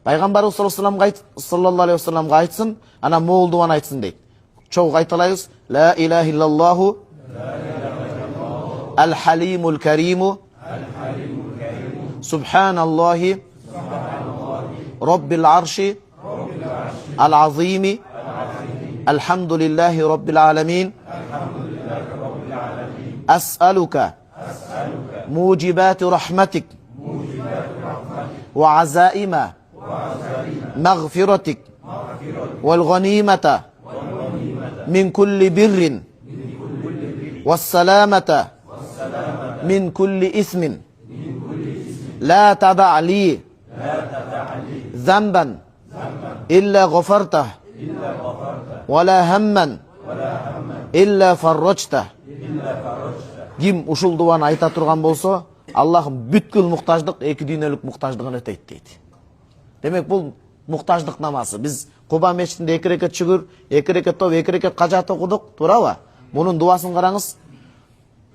Пайгамбарыбыз саллаллаху алейхи вассаламга айтсын, ана молдубан айтсын дейт. Чоң айталайбыз. Ла илаха иллаллаху ал-халимул кариму субханаллахи раббил арши al-azimi alhamdulillahi rabbil alamin as'aluka mujibati rahmatik wa azaima maghfiratik wal ghanimata min kulli birrin was salamata min kulli ismin la tada' li zamban illa ghafartah wala hamman illa farrajtah. Ким ушул дуаны айта турган болсо, Аллахым бүткүл муктаждык эки дүйнөлүк муктаждыгын өтөйт дейт. Демек бул муктаждык намазы. Биз Куба мечитинде 2 рекет шүгүр, 2 рекет топ, 2 рекет кажат окудук, туурабы? Мунун дуасын караңыз.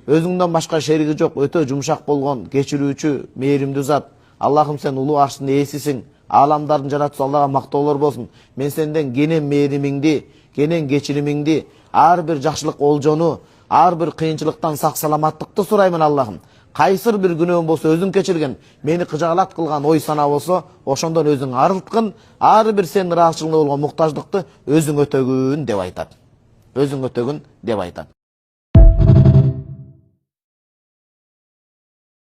Өзүңдөн башка шериги жок, өтө жумшак болгон, кечирүүчү, мээримдүү зат. Аллахым сен улуу арштын ээсисиң. Аламдардын жаратуучусу Аллага мактоолор болсун. Мен сенден кенен мээримиңди, кенен кечиримиңди, ар бир жакшылык олжону, ар бир кыйынчылыктан сак саламаттыкты сураймын Аллахым. Кайсыр бир күнөөм болсо өзүң кечирген, мени кыжаалат кылган ой сана болсо, ошондон өзүң арылткын, ар бир сенин ыраазычылыгыңда болгон муктаждыкты өзүң өтөгүн деп айтат. Өзүң өтөгүн деп айтат.